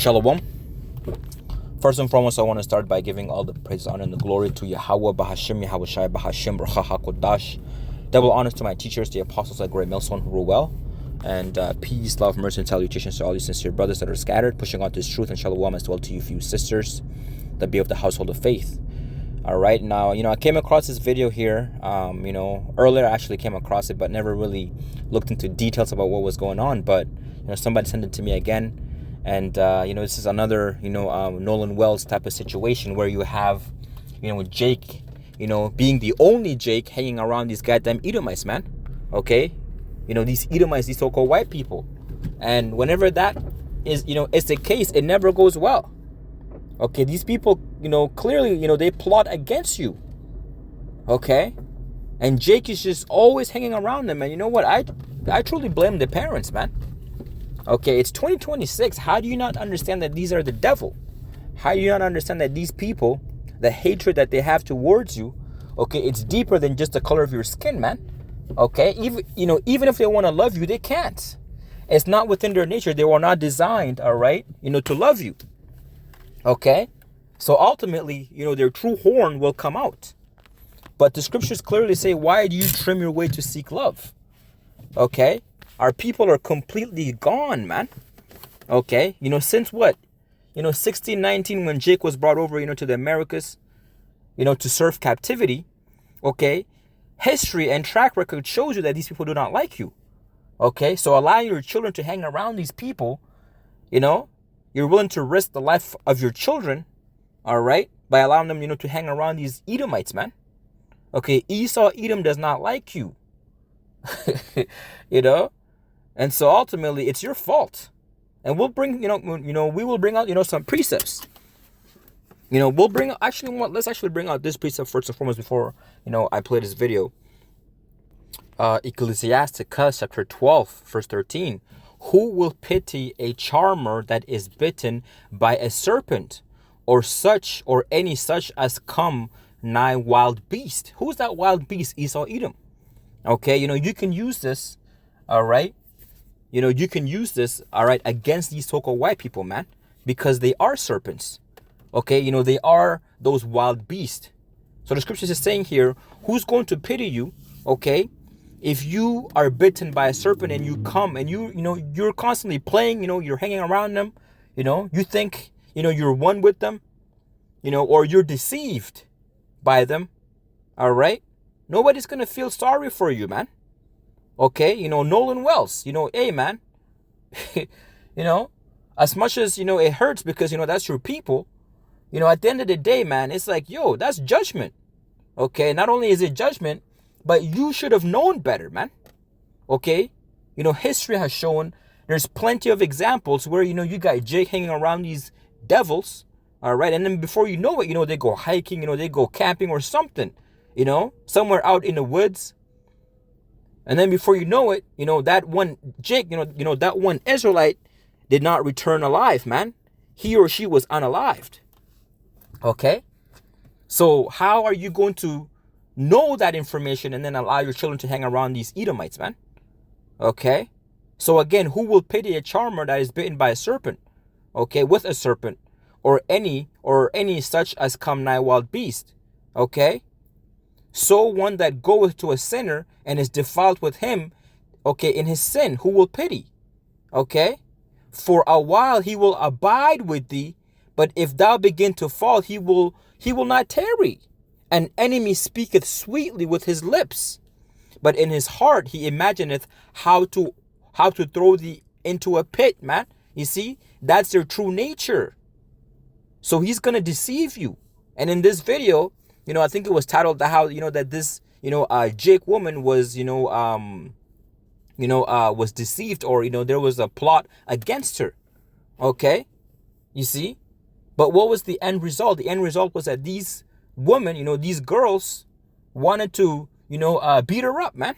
Shalom. First and foremost, I want to start by giving all the praise, honor, and the glory to Yahweh, Bahashim, Yahweh Shai, Bahashim, Bracha HaKodash. Double honors to my teachers, the apostles like Great Millstone, who rule well. And peace, love, mercy, and salutations to all you sincere brothers that are scattered, pushing on this truth, and shalom as well to you few sisters that be of the household of faith. All right, now, I came across this video here, earlier I actually came across it, but never really looked into details about what was going on. But, somebody sent it to me again. And, this is another, Nolan Wells type of situation where you have, Jake, being the only Jake hanging around these goddamn Edomites, man. Okay? These Edomites, these so-called white people. And whenever that is, it's the case, it never goes well. Okay? These people, clearly, they plot against you. Okay? And Jake is just always hanging around them. And you know what? I truly blame the parents, man. Okay, it's 2026. How do you not understand that these are the devil? How do you not understand that these people, the hatred that they have towards you, okay, it's deeper than just the color of your skin, man. Okay, even if they want to love you, they can't. It's not within their nature. They were not designed, all right, to love you. Okay, so ultimately, their true horn will come out. But the scriptures clearly say, why do you trim your way to seek love? Okay. Our people are completely gone, man. Okay? Since what? 1619 when Jake was brought over, to the Americas, to serve captivity. Okay? History and track record shows you that these people do not like you. Okay? So allowing your children to hang around these people, you're willing to risk the life of your children, all right, by allowing them, to hang around these Edomites, man. Okay? Esau, Edom does not like you. And so ultimately, it's your fault. And we'll bring, we will bring out, some precepts. Let's actually bring out this precept first and foremost before, I play this video. Ecclesiasticus chapter 12, verse 13. Who will pity a charmer that is bitten by a serpent, or any such as come nigh wild beast? Who's that wild beast? Esau, Edom. Okay, you can use this, all right? You can use this, all right, against these so-called white people, man, because they are serpents. Okay, they are those wild beasts. So the scriptures is saying here, who's going to pity you, okay, if you are bitten by a serpent and you come and you're constantly playing, you're hanging around them, you think, you're one with them, or you're deceived by them, all right? Nobody's going to feel sorry for you, man. Okay, Nolan Wells, hey, man, as much as, it hurts because, that's your people, at the end of the day, man, it's like, that's judgment. Okay, not only is it judgment, but you should have known better, man. Okay, history has shown there's plenty of examples where, you got Jake hanging around these devils, all right, and then before you know it, they go hiking, they go camping or something, somewhere out in the woods. And then before you know it, that one Jake, that one Israelite did not return alive, man. He or she was unalived. Okay? So how are you going to know that information and then allow your children to hang around these Edomites, man? Okay? So again, who will pity a charmer that is bitten by a serpent? Okay, with a serpent, or any such as come nigh wild beast. Okay? So one that goeth to a sinner and is defiled with him, okay, in his sin, who will pity? Okay? For a while he will abide with thee, but if thou begin to fall, he will not tarry. An enemy speaketh sweetly with his lips, but in his heart he imagineth how to throw thee into a pit, man. You see, that's their true nature. So he's gonna deceive you. And in this video, I think it was titled how, that this, Jake woman was, was deceived, or, there was a plot against her. Okay. You see, but what was the end result? The end result was that these women, these girls wanted to, beat her up, man.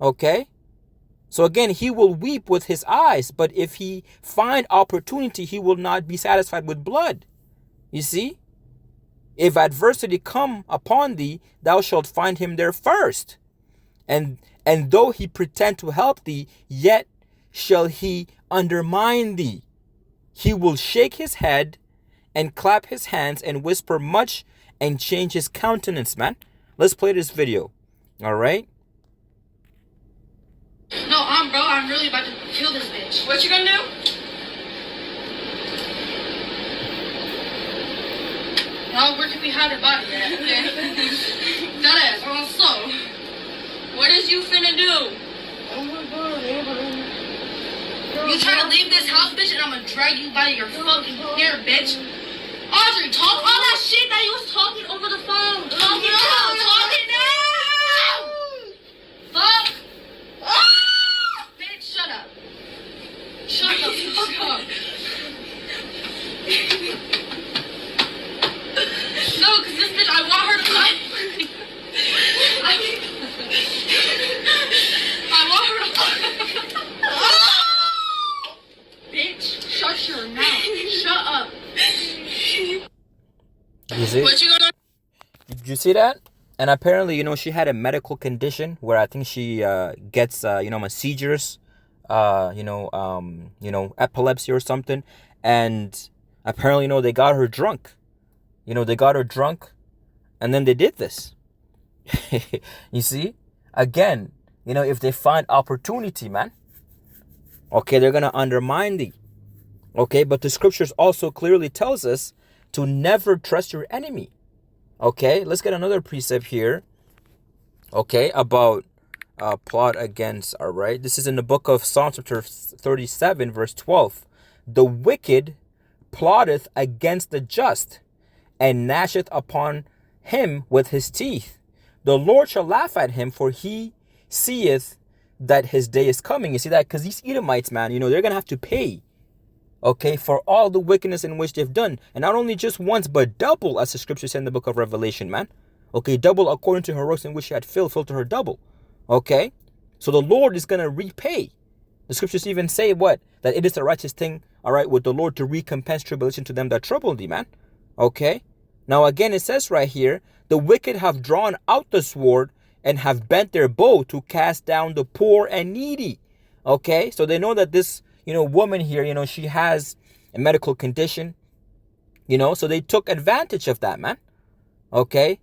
Okay. So again, he will weep with his eyes, but if he find opportunity, he will not be satisfied with blood. You see? If adversity come upon thee, thou shalt find him there first. And though he pretend to help thee, yet shall he undermine thee. he will shake his head and clap his hands and whisper much and change his countenance, man. Let's play this video. All right? No, bro, I'm really about to kill this bitch. What you gonna do? Now, where can we hide her body at? Okay. That ass, also. What is you finna do? Oh my god, you trying to leave this house, bitch, and I'm gonna drag you by your fucking hair, bitch. Audrey, talk all that shit that you was talking over the phone. Talk it now. Talk it now. Fuck. Bitch, shut up. Shut the fuck up. No, because this bitch, I want her to fight. I want her to bitch, shut your mouth. Shut up. You see? What you gonna? Did you see that? And apparently, she had a medical condition where I think she gets, seizures, epilepsy or something. And apparently, they got her drunk. They got her drunk, and then they did this. You see? Again, if they find opportunity, man, okay, they're going to undermine thee. Okay, but the scriptures also clearly tells us to never trust your enemy. Okay, let's get another precept here. Okay, about plot against, all right. This is in the book of Psalms chapter 37, verse 12. The wicked plotteth against the just, and gnasheth upon him with his teeth. The Lord shall laugh at him, for he seeth that his day is coming. You see that? Because these Edomites, man, they're going to have to pay, okay, for all the wickedness in which they've done. And not only just once, but double, as the scripture said in the book of Revelation, man. Okay, double according to her works in which she had filled to her double. Okay, so the Lord is going to repay. The scriptures even say what? That it is a righteous thing, all right, with the Lord to recompense tribulation to them that trouble thee, man. Okay, now again, it says right here, the wicked have drawn out the sword and have bent their bow to cast down the poor and needy. Okay, so they know that this, woman here, she has a medical condition, so they took advantage of that, man. Okay,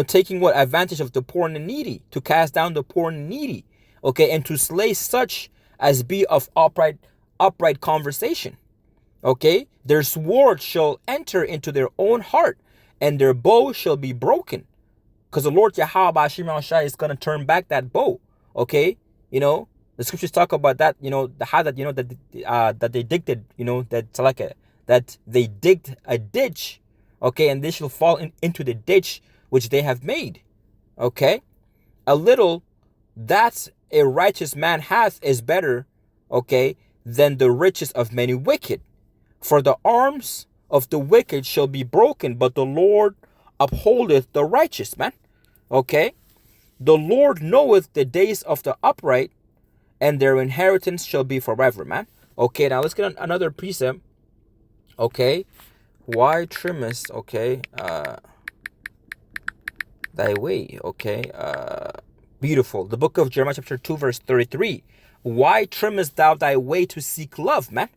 taking what advantage of the poor and the needy, to cast down the poor and needy, okay, and to slay such as be of upright conversation. Okay, their sword shall enter into their own heart, and their bow shall be broken, because the Lord Yahweh Shai is going to turn back that bow. Okay, the scriptures talk about that, how that that they digged, that they digged a ditch, okay, and they shall fall into the ditch which they have made. Okay, a little that a righteous man hath is better, okay, than the riches of many wicked. For the arms of the wicked shall be broken, but the Lord upholdeth the righteous, man. Okay, the Lord knoweth the days of the upright, and their inheritance shall be forever, man. Okay, now let's get another precept. Okay, why trimmest, okay, thy way, okay, beautiful. The book of Jeremiah chapter 2 verse 33. Why trimmest thou thy way to seek love, man?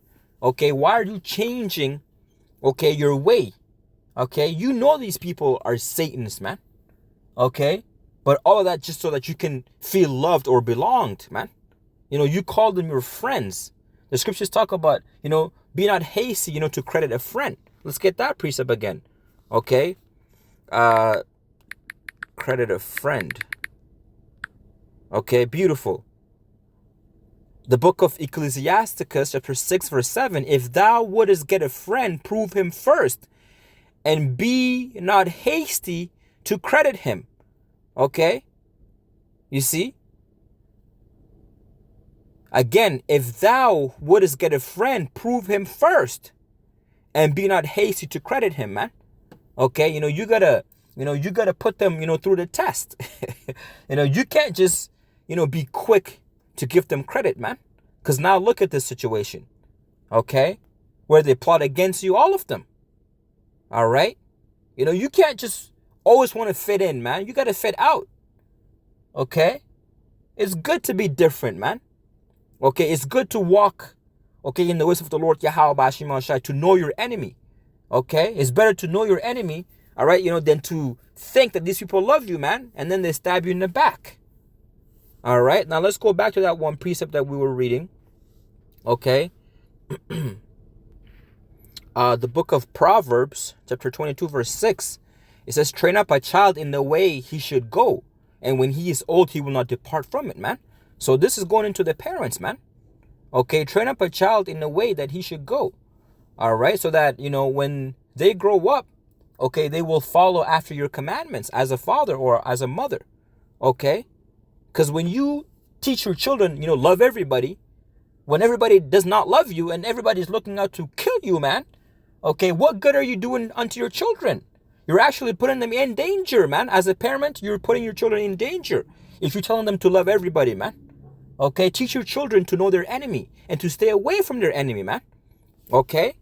Okay, why are you changing, okay, your way? Okay, these people are Satanists, man. Okay, but all of that just so that you can feel loved or belonged, man. You call them your friends. The scriptures talk about, be not hasty, to credit a friend. Let's get that precept again. Okay, credit a friend. Okay, beautiful. The book of Ecclesiasticus chapter 6 verse 7. If thou wouldest get a friend, prove him first, and be not hasty to credit him. Okay, you see? Again, if thou wouldest get a friend, prove him first, and be not hasty to credit him, man. Okay, you gotta put them, through the test. You can't just, be quick to give them credit, man. Because now look at this situation, okay, where they plot against you, all of them. All right, you can't just always want to fit in, man. You got to fit out. Okay, it's good to be different, man. Okay, it's good to walk, okay, in the ways of the Lord Yahweh Bashim Shai, to know your enemy. Okay, it's better to know your enemy, all right, than to think that these people love you, man, and then they stab you in the back. All right, now let's go back to that one precept that we were reading. Okay, the book of Proverbs, chapter 22, verse 6. It says, train up a child in the way he should go, and when he is old, he will not depart from it, man. So this is going into the parents, man. Okay, train up a child in the way that he should go. All right, so that, when they grow up, okay, they will follow after your commandments as a father or as a mother. Okay, because when you teach your children, love everybody, when everybody does not love you and everybody's looking out to kill you, man, okay, what good are you doing unto your children? You're actually putting them in danger, man. As a parent, you're putting your children in danger if you're telling them to love everybody, man. Okay, teach your children to know their enemy and to stay away from their enemy, man. Okay,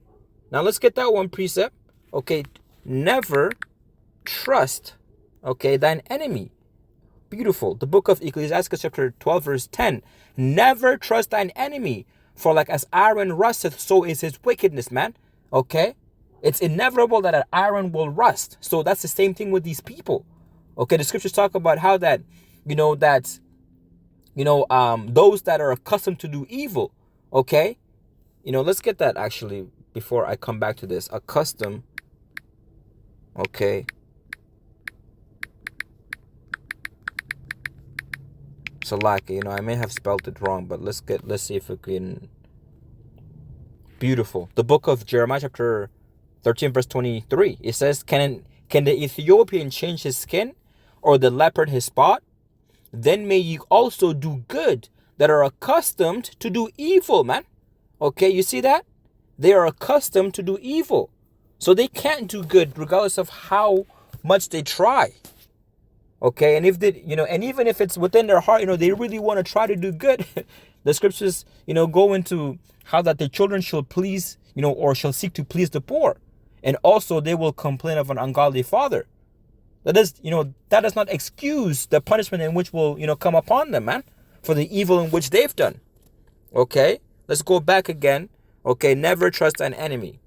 now let's get that one precept. Okay, never trust, okay, thine enemy. Beautiful. The book of Ecclesiastes chapter 12 verse 10. Never trust thine enemy, for like as iron rusteth, so is his wickedness, man. Okay, it's inevitable that an iron will rust. So that's the same thing with these people. Okay, the scriptures talk about how that, those that are accustomed to do evil. Okay, let's get that actually before I come back to this. Accustomed. Okay. Salaka, I may have spelled it wrong, but let's see if we can. Beautiful. The book of Jeremiah chapter 13 verse 23. It says, can the Ethiopian change his skin, or the leopard his spot? Then may you also do good that are accustomed to do evil, man. Okay, you see that? They are accustomed to do evil. So they can't do good regardless of how much they try. Okay, and if they, and even if it's within their heart, they really want to try to do good, the scriptures, go into how that the children shall please, or shall seek to please the poor. And also they will complain of an ungodly father. That is, that does not excuse the punishment in which will, come upon them, man, for the evil in which they've done. Okay, let's go back again. Okay, never trust an enemy.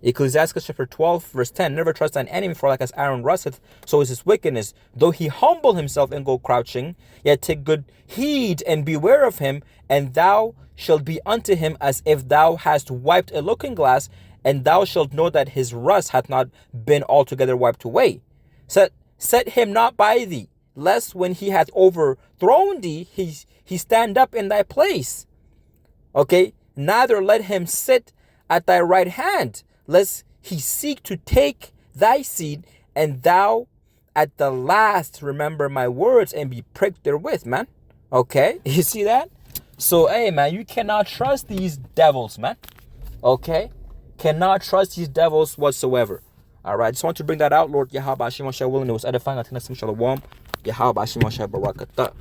Ecclesiastes chapter 12 verse 10. Never trust thine enemy, for like as iron rusteth, so is his wickedness. Though he humble himself and go crouching, yet take good heed and beware of him, and thou shalt be unto him as if thou hast wiped a looking glass, and thou shalt know that his rust hath not been altogether wiped away. Set him not by thee, lest when he hath overthrown thee, he stand up in thy place. Okay, neither let him sit at thy right hand, lest he seek to take thy seed, and thou at the last remember my words and be pricked therewith, man. Okay, you see that? So, hey, man, you cannot trust these devils, man. Okay, cannot trust these devils whatsoever. All right, just want to bring that out, Lord Yahweh Bashim Shai willing. It was edifying. I think that's Shalom. Yahweh Bashim Shai Barakatah.